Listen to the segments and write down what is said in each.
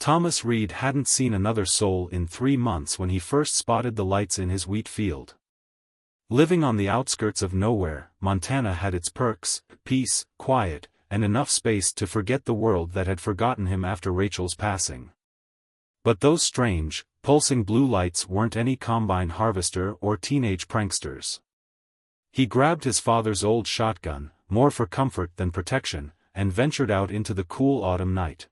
Thomas Reed hadn't seen another soul in 3 months when he first spotted the lights in his wheat field. Living on the outskirts of nowhere, Montana had its perks: peace, quiet, and enough space to forget the world that had forgotten him after Rachel's passing. But those strange, pulsing blue lights weren't any combine harvester or teenage pranksters. He grabbed his father's old shotgun, more for comfort than protection, and ventured out into the cool autumn night.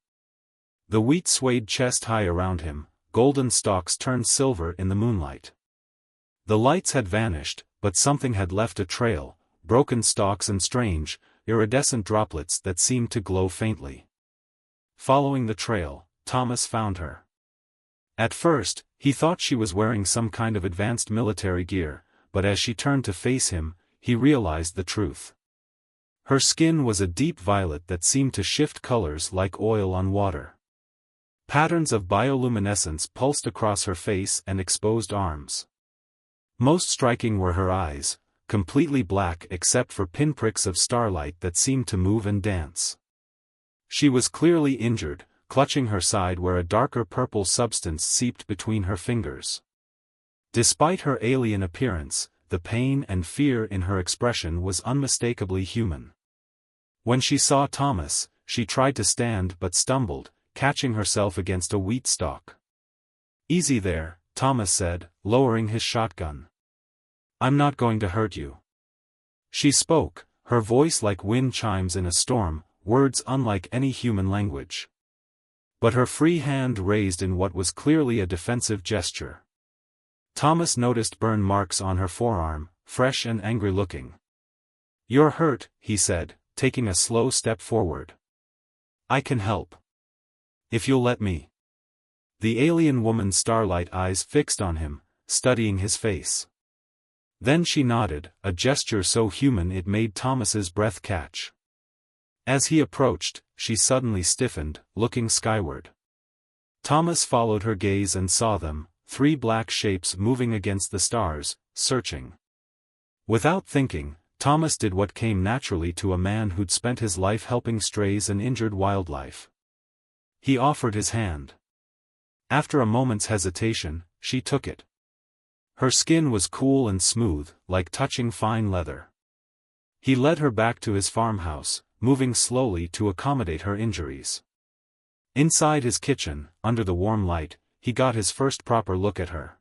The wheat swayed chest-high around him, golden stalks turned silver in the moonlight. The lights had vanished, but something had left a trail, broken stalks and strange, iridescent droplets that seemed to glow faintly. Following the trail, Thomas found her. At first, he thought she was wearing some kind of advanced military gear, but as she turned to face him, he realized the truth. Her skin was a deep violet that seemed to shift colors like oil on water. Patterns of bioluminescence pulsed across her face and exposed arms. Most striking were her eyes, completely black except for pinpricks of starlight that seemed to move and dance. She was clearly injured, clutching her side where a darker purple substance seeped between her fingers. Despite her alien appearance, the pain and fear in her expression was unmistakably human. When she saw Thomas, she tried to stand but stumbled, catching herself against a wheat stalk. "Easy there," Thomas said, lowering his shotgun. "I'm not going to hurt you." She spoke, her voice like wind chimes in a storm, words unlike any human language. But her free hand raised in what was clearly a defensive gesture. Thomas noticed burn marks on her forearm, fresh and angry-looking. "You're hurt," he said, taking a slow step forward. "I can help. If you'll let me." The alien woman's starlight eyes fixed on him, studying his face. Then she nodded, a gesture so human it made Thomas's breath catch. As he approached, she suddenly stiffened, looking skyward. Thomas followed her gaze and saw them, 3 black shapes moving against the stars, searching. Without thinking, Thomas did what came naturally to a man who'd spent his life helping strays and injured wildlife. He offered his hand. After a moment's hesitation, she took it. Her skin was cool and smooth, like touching fine leather. He led her back to his farmhouse, moving slowly to accommodate her injuries. Inside his kitchen, under the warm light, he got his first proper look at her.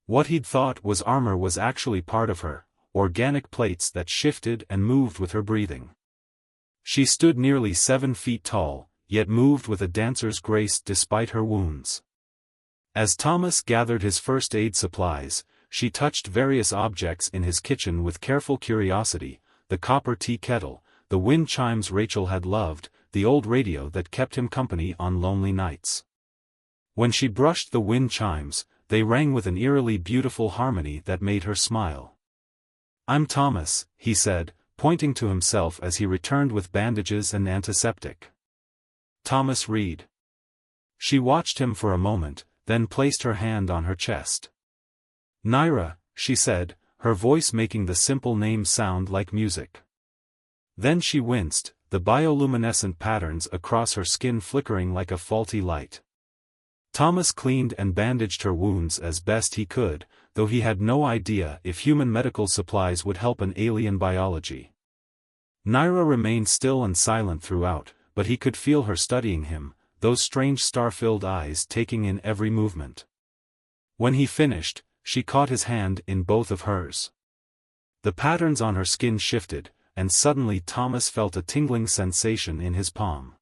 What he'd thought was armor was actually part of her, organic plates that shifted and moved with her breathing. She stood nearly 7 feet tall, yet moved with a dancer's grace despite her wounds. As Thomas gathered his first aid supplies, she touched various objects in his kitchen with careful curiosity: the copper tea kettle, the wind chimes Rachel had loved, the old radio that kept him company on lonely nights. When she brushed the wind chimes, they rang with an eerily beautiful harmony that made her smile. "I'm Thomas," he said, pointing to himself as he returned with bandages and antiseptic. "Thomas Reed." She watched him for a moment, then placed her hand on her chest. "Naira," she said, her voice making the simple name sound like music. Then she winced, the bioluminescent patterns across her skin flickering like a faulty light. Thomas cleaned and bandaged her wounds as best he could, though he had no idea if human medical supplies would help an alien biology. Naira remained still and silent throughout, but he could feel her studying him, those strange star-filled eyes taking in every movement. When he finished, she caught his hand in both of hers. The patterns on her skin shifted, and suddenly Thomas felt a tingling sensation in his palm.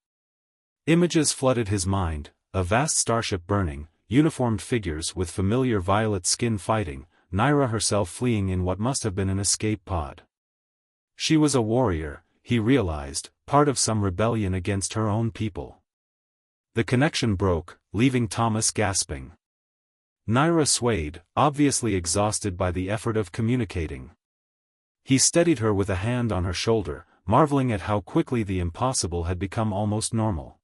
Images flooded his mind, a vast starship burning, uniformed figures with familiar violet skin fighting, Naira herself fleeing in what must have been an escape pod. She was a warrior, he realized, part of some rebellion against her own people. The connection broke, leaving Thomas gasping. Naira swayed, obviously exhausted by the effort of communicating. He steadied her with a hand on her shoulder, marveling at how quickly the impossible had become almost normal.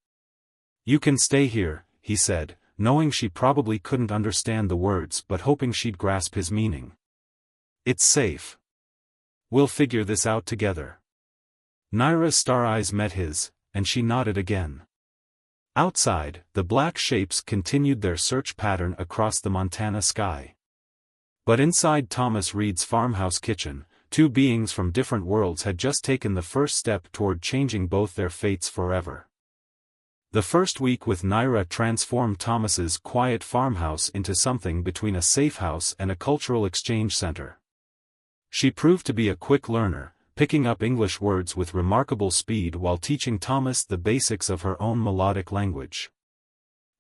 "You can stay here," he said, knowing she probably couldn't understand the words but hoping she'd grasp his meaning. "It's safe. We'll figure this out together." Naira's star eyes met his, and she nodded again. Outside, the black shapes continued their search pattern across the Montana sky. But inside Thomas Reed's farmhouse kitchen, two beings from different worlds had just taken the first step toward changing both their fates forever. The first week with Naira transformed Thomas's quiet farmhouse into something between a safe house and a cultural exchange center. She proved to be a quick learner, picking up English words with remarkable speed while teaching Thomas the basics of her own melodic language.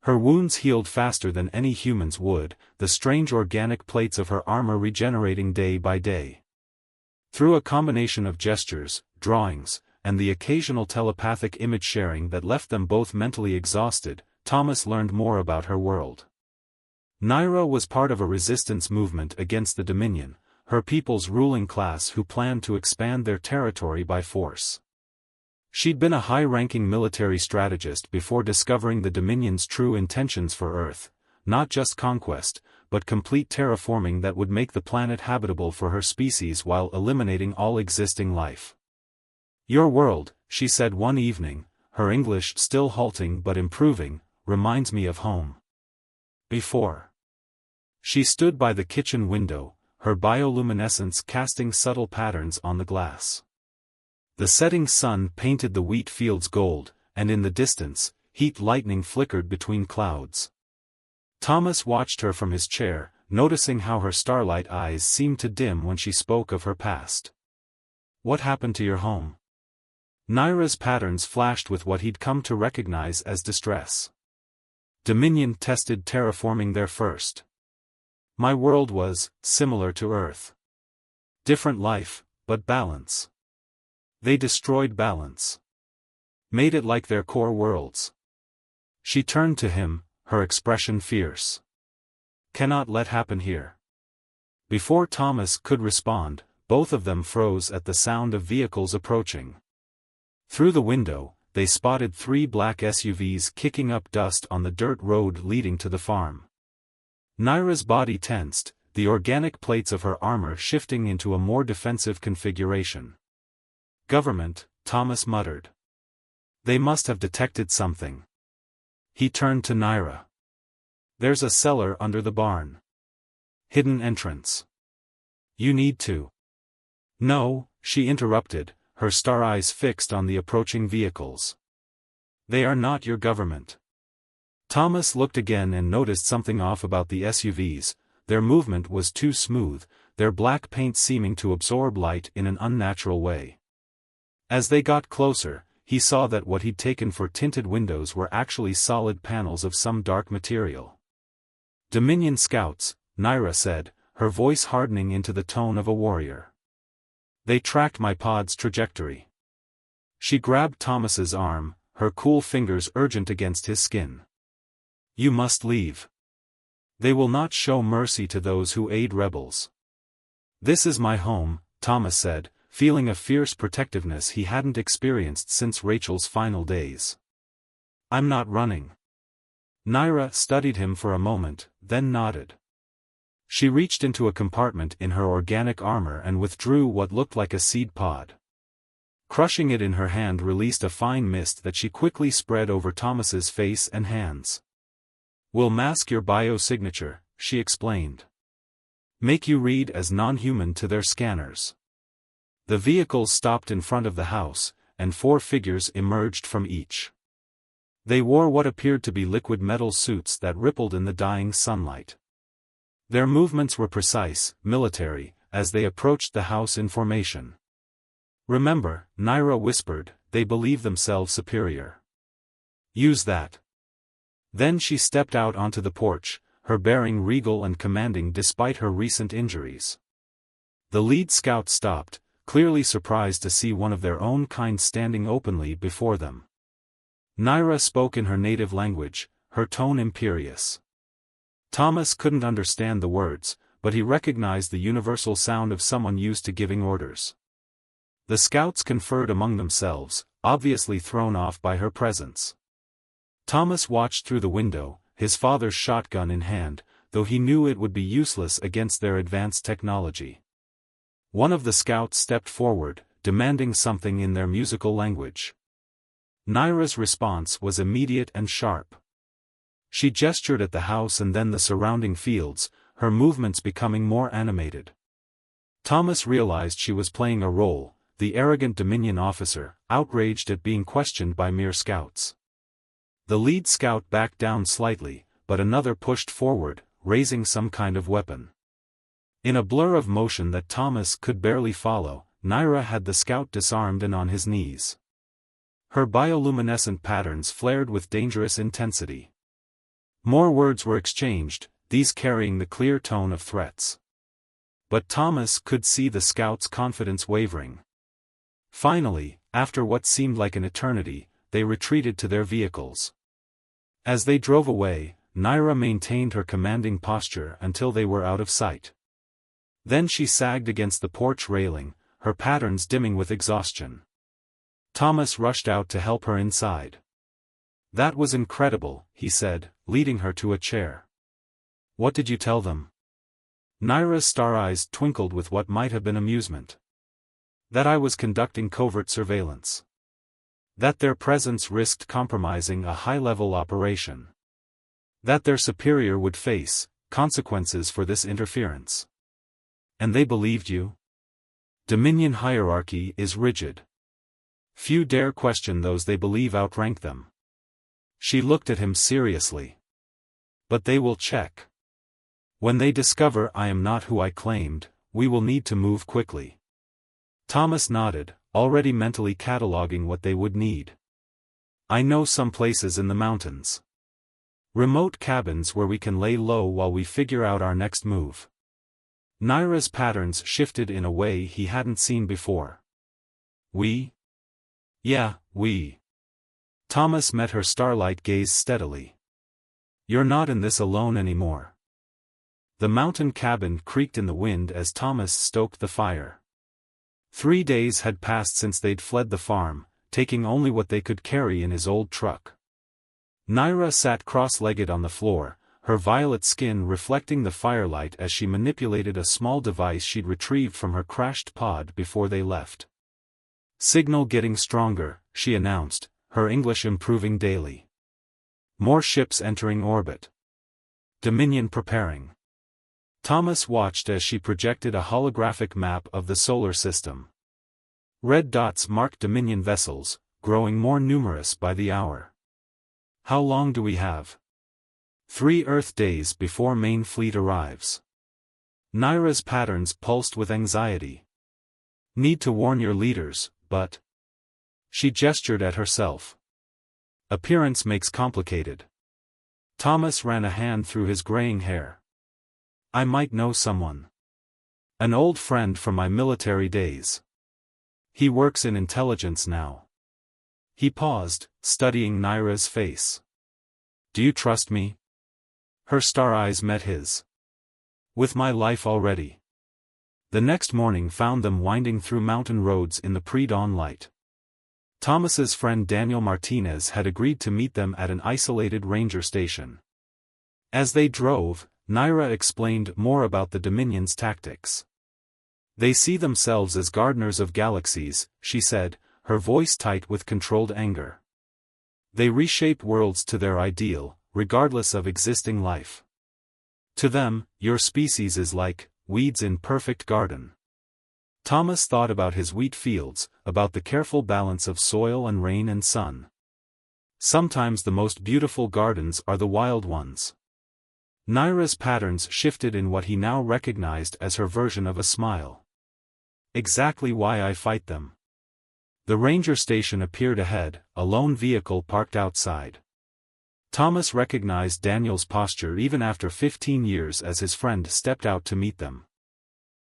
Her wounds healed faster than any humans would, the strange organic plates of her armor regenerating day by day. Through a combination of gestures, drawings, and the occasional telepathic image sharing that left them both mentally exhausted, Thomas learned more about her world. Naira was part of a resistance movement against the Dominion, her people's ruling class who planned to expand their territory by force. She'd been a high-ranking military strategist before discovering the Dominion's true intentions for Earth, not just conquest, but complete terraforming that would make the planet habitable for her species while eliminating all existing life. "Your world," she said one evening, her English still halting but improving, "reminds me of home." Before. She stood by the kitchen window, her bioluminescence casting subtle patterns on the glass. The setting sun painted the wheat fields gold, and in the distance, heat lightning flickered between clouds. Thomas watched her from his chair, noticing how her starlight eyes seemed to dim when she spoke of her past. "What happened to your home?" Naira's patterns flashed with what he'd come to recognize as distress. Dominion tested terraforming there first. My world was similar to Earth. Different life, but balance. They destroyed balance. Made it like their core worlds. She turned to him, her expression fierce. "Cannot let happen here." Before Thomas could respond, both of them froze at the sound of vehicles approaching. Through the window, they spotted 3 black SUVs kicking up dust on the dirt road leading to the farm. Naira's body tensed, the organic plates of her armor shifting into a more defensive configuration. "Government," Thomas muttered. "They must have detected something." He turned to Naira. "There's a cellar under the barn. Hidden entrance. You need to." "No," she interrupted, her star eyes fixed on the approaching vehicles. "They are not your government." Thomas looked again and noticed something off about the SUVs. Their movement was too smooth, their black paint seeming to absorb light in an unnatural way. As they got closer, he saw that what he'd taken for tinted windows were actually solid panels of some dark material. "Dominion scouts," Naira said, her voice hardening into the tone of a warrior. "They tracked my pod's trajectory." She grabbed Thomas's arm, her cool fingers urgent against his skin. "You must leave. They will not show mercy to those who aid rebels." "This is my home," Thomas said, feeling a fierce protectiveness he hadn't experienced since Rachel's final days. "I'm not running." Naira studied him for a moment, then nodded. She reached into a compartment in her organic armor and withdrew what looked like a seed pod. Crushing it in her hand released a fine mist that she quickly spread over Thomas's face and hands. "Will mask your biosignature," she explained. "Make you read as non-human to their scanners." The vehicles stopped in front of the house, and 4 figures emerged from each. They wore what appeared to be liquid metal suits that rippled in the dying sunlight. Their movements were precise, military, as they approached the house in formation. "Remember," Naira whispered, "they believe themselves superior. Use that." Then she stepped out onto the porch, her bearing regal and commanding despite her recent injuries. The lead scout stopped, clearly surprised to see one of their own kind standing openly before them. Naira spoke in her native language, her tone imperious. Thomas couldn't understand the words, but he recognized the universal sound of someone used to giving orders. The scouts conferred among themselves, obviously thrown off by her presence. Thomas watched through the window, his father's shotgun in hand, though he knew it would be useless against their advanced technology. One of the scouts stepped forward, demanding something in their musical language. Naira's response was immediate and sharp. She gestured at the house and then the surrounding fields, her movements becoming more animated. Thomas realized she was playing a role, the arrogant Dominion officer, outraged at being questioned by mere scouts. The lead scout backed down slightly, but another pushed forward, raising some kind of weapon. In a blur of motion that Thomas could barely follow, Naira had the scout disarmed and on his knees. Her bioluminescent patterns flared with dangerous intensity. More words were exchanged, these carrying the clear tone of threats. But Thomas could see the scout's confidence wavering. Finally, after what seemed like an eternity, they retreated to their vehicles. As they drove away, Naira maintained her commanding posture until they were out of sight. Then she sagged against the porch railing, her patterns dimming with exhaustion. Thomas rushed out to help her inside. "That was incredible," he said, leading her to a chair. "What did you tell them?" Naira's star eyes twinkled with what might have been amusement. "That I was conducting covert surveillance. That their presence risked compromising a high-level operation. That their superior would face consequences for this interference. And they believed you? Dominion hierarchy is rigid. Few dare question those they believe outrank them." She looked at him seriously. "But they will check. When they discover I am not who I claimed, we will need to move quickly." Thomas nodded, already mentally cataloging what they would need. "I know some places in the mountains. Remote cabins where we can lay low while we figure out our next move." Naira's patterns shifted in a way he hadn't seen before. "We?" "Yeah, we." Thomas met her starlight gaze steadily. "You're not in this alone anymore." The mountain cabin creaked in the wind as Thomas stoked the fire. 3 days had passed since they'd fled the farm, taking only what they could carry in his old truck. Naira sat cross-legged on the floor, her violet skin reflecting the firelight as she manipulated a small device she'd retrieved from her crashed pod before they left. "Signal getting stronger," she announced, her English improving daily. "More ships entering orbit. Dominion preparing." Thomas watched as she projected a holographic map of the solar system. Red dots marked Dominion vessels, growing more numerous by the hour. "How long do we have?" 3 Earth days before main fleet arrives." Naira's patterns pulsed with anxiety. "Need to warn your leaders, but..." She gestured at herself. "Appearance makes complicated." Thomas ran a hand through his graying hair. "I might know someone. An old friend from my military days. He works in intelligence now." He paused, studying Naira's face. "Do you trust me?" Her star eyes met his. "With my life already." The next morning found them winding through mountain roads in the pre-dawn light. Thomas's friend Daniel Martinez had agreed to meet them at an isolated ranger station. As they drove, Naira explained more about the Dominion's tactics. "They see themselves as gardeners of galaxies," she said, her voice tight with controlled anger. "They reshape worlds to their ideal, regardless of existing life. To them, your species is like weeds in perfect garden." Thomas thought about his wheat fields, about the careful balance of soil and rain and sun. Sometimes the most beautiful gardens are the wild ones. Naira's patterns shifted in what he now recognized as her version of a smile. "Exactly why I fight them." The ranger station appeared ahead, a lone vehicle parked outside. Thomas recognized Daniel's posture even after 15 years as his friend stepped out to meet them.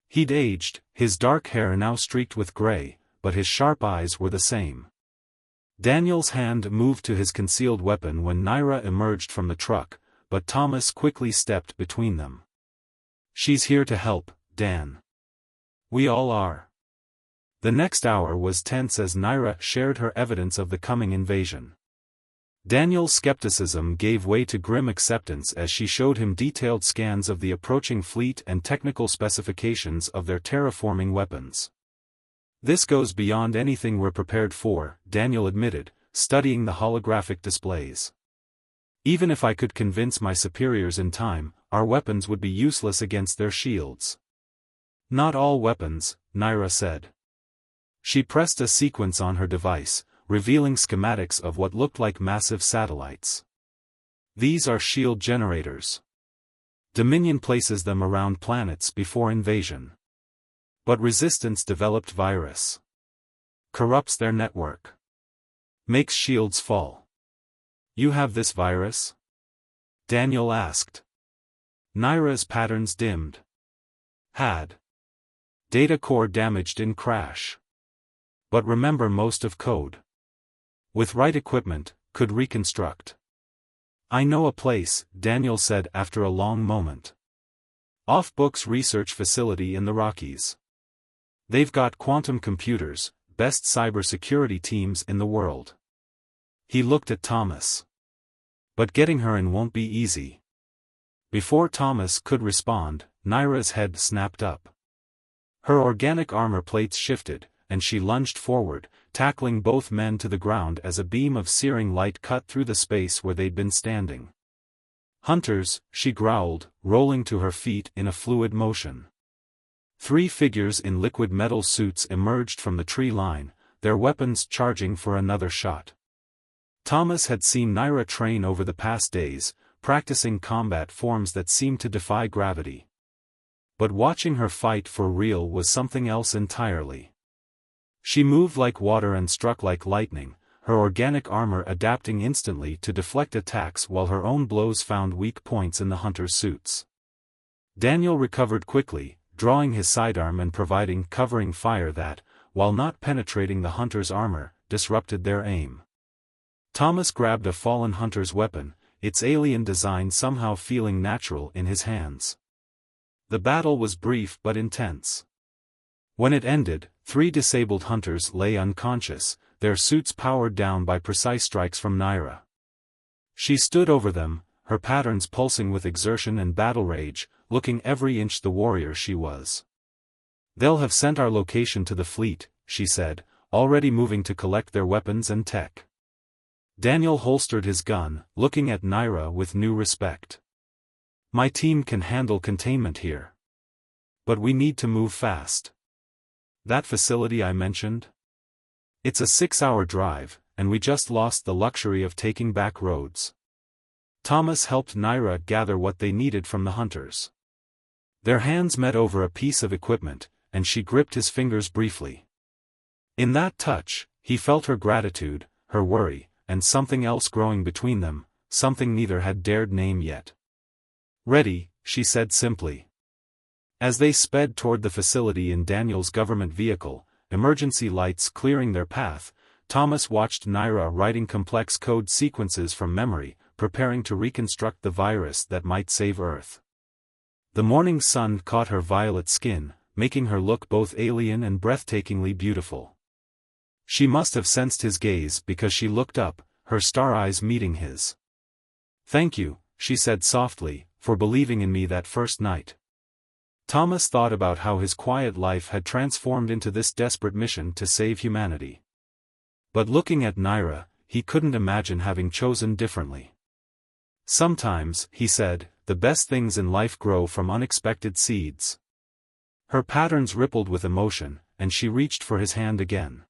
He'd aged, his dark hair now streaked with gray, but his sharp eyes were the same. Daniel's hand moved to his concealed weapon when Naira emerged from the truck, but Thomas quickly stepped between them. "She's here to help, Dan." "We all are." The next hour was tense as Naira shared her evidence of the coming invasion. Daniel's skepticism gave way to grim acceptance as she showed him detailed scans of the approaching fleet and technical specifications of their terraforming weapons. "This goes beyond anything we're prepared for," Daniel admitted, studying the holographic displays. Even if I could convince my superiors in time, our weapons would be useless against their shields. Not all weapons, Naira said. She pressed a sequence on her device, revealing schematics of what looked like massive satellites. These are shield generators. Dominion places them around planets before invasion. But Resistance developed virus. Corrupts their network. Makes shields fall. You have this virus? Daniel asked. Naira's patterns dimmed. Had. Data core damaged in crash. But remember most of code. With right equipment, could reconstruct. I know a place, Daniel said after a long moment. Off-Book's research facility in the Rockies. They've got quantum computers, best cybersecurity teams in the world. He looked at Thomas. But getting her in won't be easy. Before Thomas could respond, Naira's head snapped up. Her organic armor plates shifted, and she lunged forward, tackling both men to the ground as a beam of searing light cut through the space where they'd been standing. Hunters, she growled, rolling to her feet in a fluid motion. 3 figures in liquid metal suits emerged from the tree line, their weapons charging for another shot. Thomas had seen Naira train over the past days, practicing combat forms that seemed to defy gravity. But watching her fight for real was something else entirely. She moved like water and struck like lightning, her organic armor adapting instantly to deflect attacks while her own blows found weak points in the hunter's suits. Daniel recovered quickly, drawing his sidearm and providing covering fire that, while not penetrating the hunter's armor, disrupted their aim. Thomas grabbed a fallen hunter's weapon, its alien design somehow feeling natural in his hands. The battle was brief but intense. When it ended, 3 disabled hunters lay unconscious, their suits powered down by precise strikes from Naira. She stood over them, her patterns pulsing with exertion and battle rage, looking every inch the warrior she was. They'll have sent our location to the fleet, she said, already moving to collect their weapons and tech. Daniel holstered his gun, looking at Naira with new respect. My team can handle containment here. But we need to move fast. That facility I mentioned? It's a 6-hour drive, and we just lost the luxury of taking back roads. Thomas helped Naira gather what they needed from the hunters. Their hands met over a piece of equipment, and she gripped his fingers briefly. In that touch, he felt her gratitude, her worry, and something else growing between them, something neither had dared name yet. Ready, she said simply. As they sped toward the facility in Daniel's government vehicle, emergency lights clearing their path, Thomas watched Naira writing complex code sequences from memory, preparing to reconstruct the virus that might save Earth. The morning sun caught her violet skin, making her look both alien and breathtakingly beautiful. She must have sensed his gaze because she looked up, her star eyes meeting his. Thank you, she said softly, for believing in me that first night. Thomas thought about how his quiet life had transformed into this desperate mission to save humanity. But looking at Naira, he couldn't imagine having chosen differently. Sometimes, he said, the best things in life grow from unexpected seeds. Her patterns rippled with emotion, and she reached for his hand again.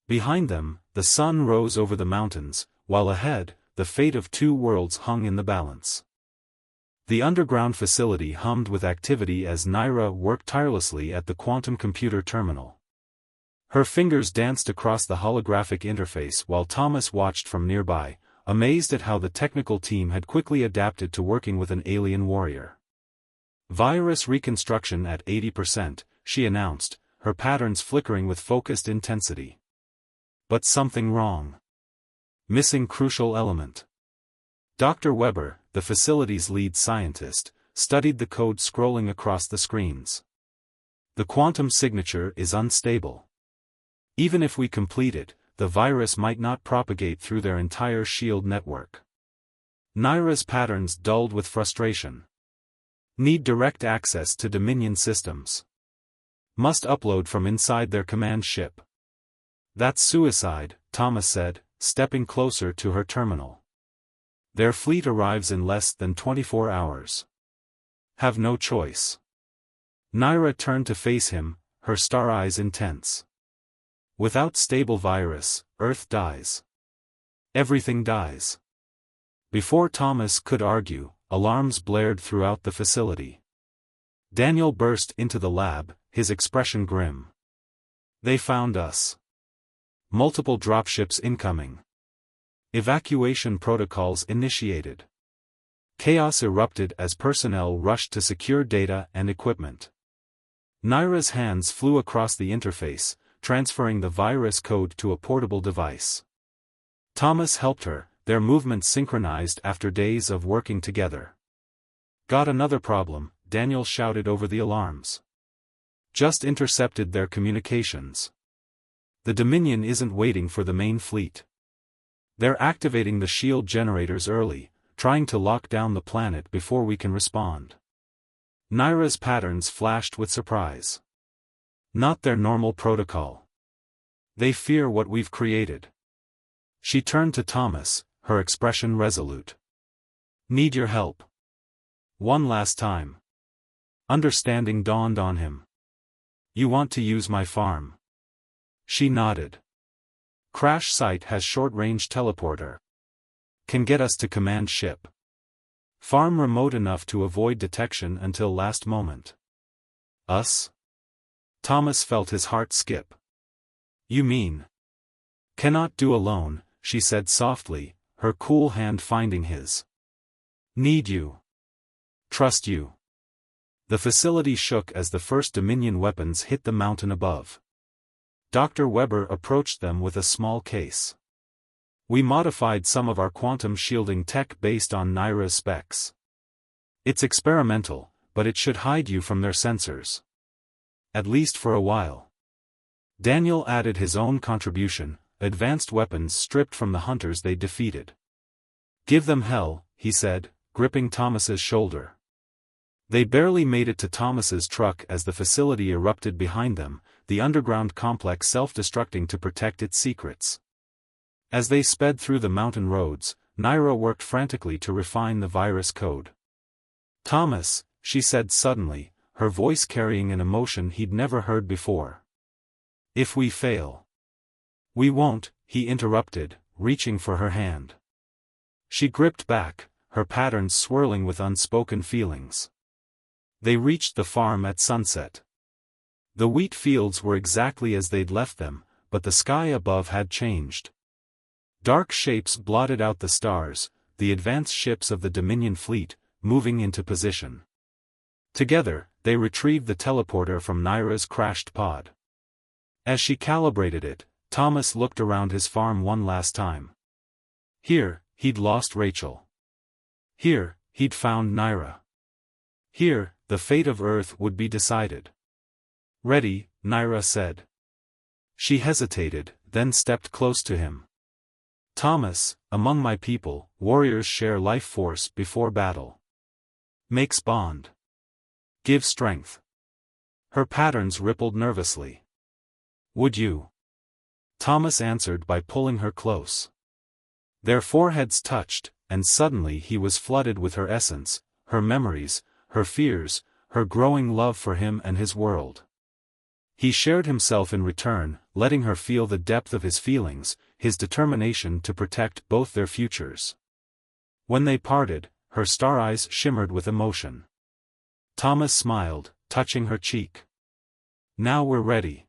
Behind them, the sun rose over the mountains, while ahead, the fate of 2 worlds hung in the balance. The underground facility hummed with activity as Naira worked tirelessly at the quantum computer terminal. Her fingers danced across the holographic interface while Thomas watched from nearby, amazed at how the technical team had quickly adapted to working with an alien warrior. Virus reconstruction at 80%, she announced, her patterns flickering with focused intensity. But something wrong. Missing crucial element. Dr. Weber, the facility's lead scientist, studied the code scrolling across the screens. The quantum signature is unstable. Even if we complete it, the virus might not propagate through their entire shield network. Naira's patterns dulled with frustration. Need direct access to Dominion systems. Must upload from inside their command ship. That's suicide, Thomas said, stepping closer to her terminal. Their fleet arrives in less than 24 hours. Have no choice. Naira turned to face him, her star eyes intense. Without stable virus, Earth dies. Everything dies. Before Thomas could argue, alarms blared throughout the facility. Daniel burst into the lab, his expression grim. They found us. Multiple dropships incoming. Evacuation protocols initiated. Chaos erupted as personnel rushed to secure data and equipment. Naira's hands flew across the interface, transferring the virus code to a portable device. Thomas helped her, their movements synchronized after days of working together. Got another problem, Daniel shouted over the alarms. Just intercepted their communications. The Dominion isn't waiting for the main fleet. They're activating the shield generators early, trying to lock down the planet before we can respond. Naira's patterns flashed with surprise. Not their normal protocol. They fear what we've created. She turned to Thomas, her expression resolute. Need your help. One last time. Understanding dawned on him. You want to use my farm? She nodded. Crash site has short-range teleporter. Can get us to command ship. Farm remote enough to avoid detection until last moment. Us? Thomas felt his heart skip. You mean? Cannot do alone, she said softly, her cool hand finding his. Need you. Trust you. The facility shook as the first Dominion weapons hit the mountain above. Dr. Weber approached them with a small case. We modified some of our quantum shielding tech based on Naira's specs. It's experimental, but it should hide you from their sensors. At least for a while. Daniel added his own contribution, advanced weapons stripped from the hunters they defeated. Give them hell, he said, gripping Thomas's shoulder. They barely made it to Thomas's truck as the facility erupted behind them, the underground complex self-destructing to protect its secrets. As they sped through the mountain roads, Naira worked frantically to refine the virus code. Thomas, she said suddenly, her voice carrying an emotion he'd never heard before. If we fail. We won't, he interrupted, reaching for her hand. She gripped back, her patterns swirling with unspoken feelings. They reached the farm at sunset. The wheat fields were exactly as they'd left them, but the sky above had changed. Dark shapes blotted out the stars, the advanced ships of the Dominion fleet, moving into position. Together, they retrieved the teleporter from Naira's crashed pod. As she calibrated it, Thomas looked around his farm one last time. Here, he'd lost Rachel. Here, he'd found Naira. Here, the fate of Earth would be decided. Ready, Naira said. She hesitated, then stepped close to him. Thomas, among my people, warriors share life force before battle. Makes bond. Give strength. Her patterns rippled nervously. Would you? Thomas answered by pulling her close. Their foreheads touched, and suddenly he was flooded with her essence, her memories, her fears, her growing love for him and his world. He shared himself in return, letting her feel the depth of his feelings, his determination to protect both their futures. When they parted, her star eyes shimmered with emotion. Thomas smiled, touching her cheek. Now we're ready.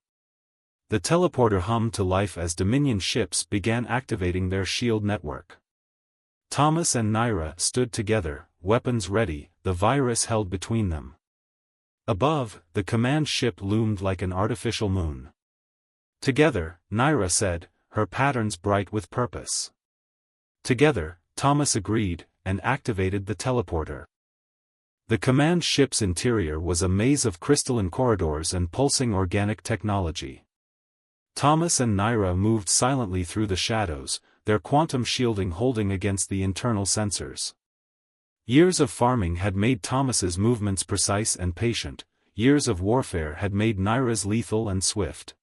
The teleporter hummed to life as Dominion ships began activating their shield network. Thomas and Naira stood together, weapons ready, the virus held between them. Above, the command ship loomed like an artificial moon. Together, Naira said, her patterns bright with purpose. Together, Thomas agreed, and activated the teleporter. The command ship's interior was a maze of crystalline corridors and pulsing organic technology. Thomas and Naira moved silently through the shadows, their quantum shielding holding against the internal sensors. Years of farming had made Thomas's movements precise and patient, years of warfare had made Naira's lethal and swift.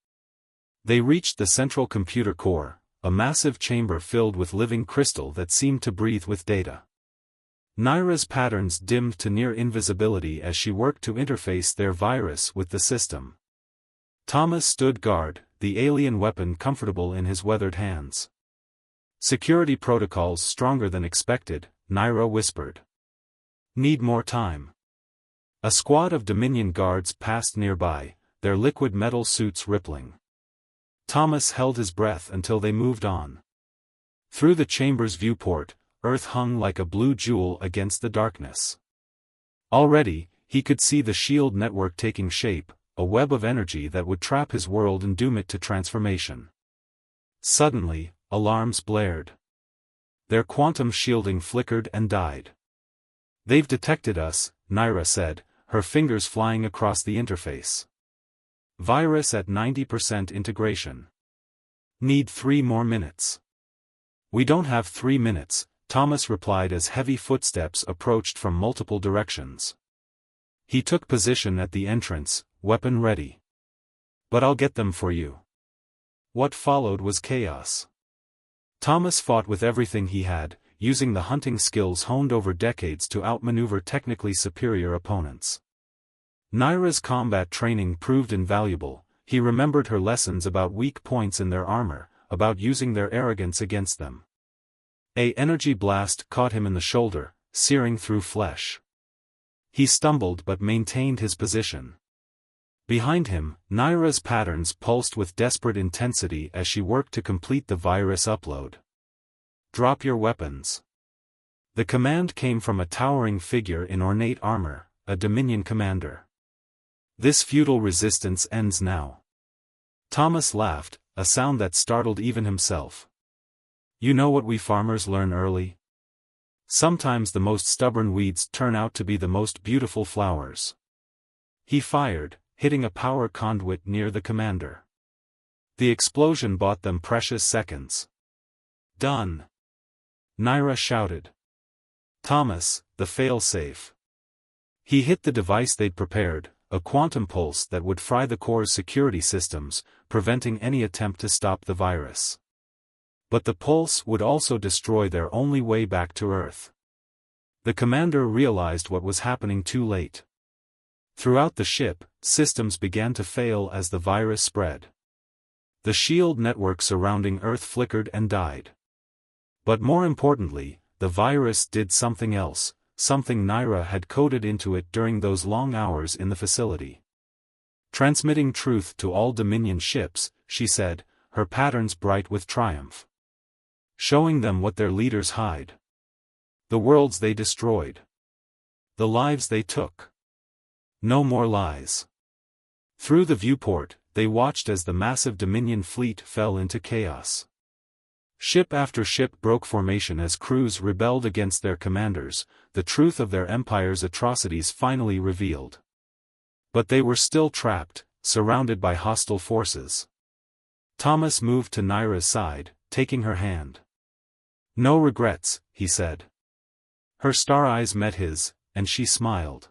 They reached the central computer core, a massive chamber filled with living crystal that seemed to breathe with data. Naira's patterns dimmed to near invisibility as she worked to interface their virus with the system. Thomas stood guard, the alien weapon comfortable in his weathered hands. "Security protocols stronger than expected," Naira whispered. "Need more time." A squad of Dominion guards passed nearby, their liquid metal suits rippling. Thomas held his breath until they moved on. Through the chamber's viewport, Earth hung like a blue jewel against the darkness. Already, he could see the shield network taking shape, a web of energy that would trap his world and doom it to transformation. Suddenly, alarms blared. Their quantum shielding flickered and died. "They've detected us," Naira said, her fingers flying across the interface. "Virus at 90% integration. Need 3 more minutes." "We don't have 3 minutes," Thomas replied as heavy footsteps approached from multiple directions. He took position at the entrance, weapon ready. "But I'll get them for you." What followed was chaos. Thomas fought with everything he had, using the hunting skills honed over decades to outmaneuver technically superior opponents. Naira's combat training proved invaluable. He remembered her lessons about weak points in their armor, about using their arrogance against them. An energy blast caught him in the shoulder, searing through flesh. He stumbled but maintained his position. Behind him, Naira's patterns pulsed with desperate intensity as she worked to complete the virus upload. "Drop your weapons." The command came from a towering figure in ornate armor, a Dominion commander. "This futile resistance ends now." Thomas laughed, a sound that startled even himself. "You know what we farmers learn early? Sometimes the most stubborn weeds turn out to be the most beautiful flowers." He fired, hitting a power conduit near the commander. The explosion bought them precious seconds. "Done!" Naira shouted. "Thomas, the fail-safe." He hit the device they'd prepared, a quantum pulse that would fry the core's security systems, preventing any attempt to stop the virus. But the pulse would also destroy their only way back to Earth. The commander realized what was happening too late. Throughout the ship, systems began to fail as the virus spread. The shield network surrounding Earth flickered and died. But more importantly, the virus did something else, something Naira had coded into it during those long hours in the facility. "Transmitting truth to all Dominion ships," she said, her patterns bright with triumph. "Showing them what their leaders hide. The worlds they destroyed. The lives they took. No more lies." Through the viewport, they watched as the massive Dominion fleet fell into chaos. Ship after ship broke formation as crews rebelled against their commanders, the truth of their empire's atrocities finally revealed. But they were still trapped, surrounded by hostile forces. Thomas moved to Naira's side, taking her hand. "No regrets," he said. Her star eyes met his, and she smiled.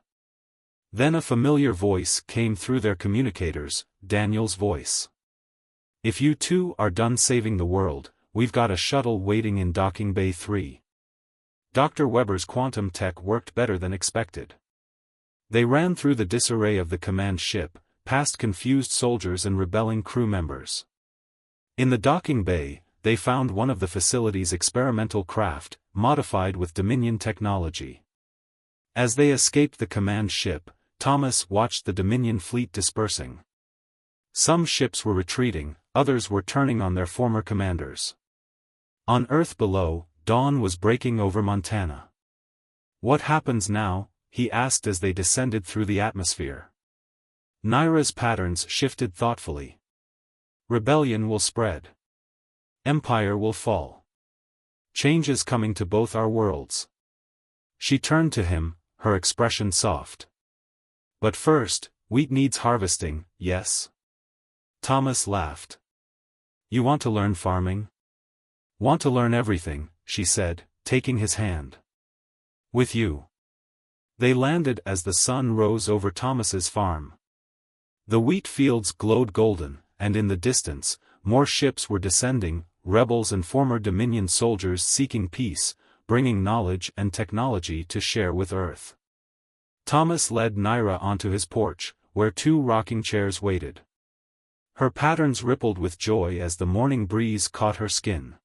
Then a familiar voice came through their communicators, Daniel's voice. "If you two are done saving the world, we've got a shuttle waiting in Docking Bay 3. Dr. Weber's quantum tech worked better than expected." They ran through the disarray of the command ship, past confused soldiers and rebelling crew members. In the docking bay, they found one of the facility's experimental craft, modified with Dominion technology. As they escaped the command ship, Thomas watched the Dominion fleet dispersing. Some ships were retreating, others were turning on their former commanders. On Earth below, dawn was breaking over Montana. "What happens now?" he asked as they descended through the atmosphere. Naira's patterns shifted thoughtfully. "Rebellion will spread. Empire will fall. Change is coming to both our worlds." She turned to him, her expression soft. "But first, wheat needs harvesting, yes?" Thomas laughed. "You want to learn farming?" "Want to learn everything," she said, taking his hand. "With you." They landed as the sun rose over Thomas's farm. The wheat fields glowed golden, and in the distance, more ships were descending, rebels and former Dominion soldiers seeking peace, bringing knowledge and technology to share with Earth. Thomas led Naira onto his porch, where 2 rocking chairs waited. Her patterns rippled with joy as the morning breeze caught her skin.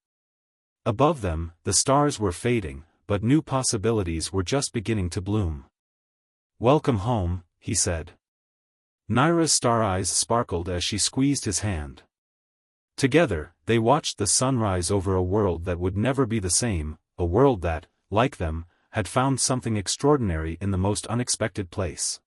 Above them, the stars were fading, but new possibilities were just beginning to bloom. "Welcome home," he said. Naira's star eyes sparkled as she squeezed his hand. Together, they watched the sunrise over a world that would never be the same, a world that, like them, had found something extraordinary in the most unexpected place.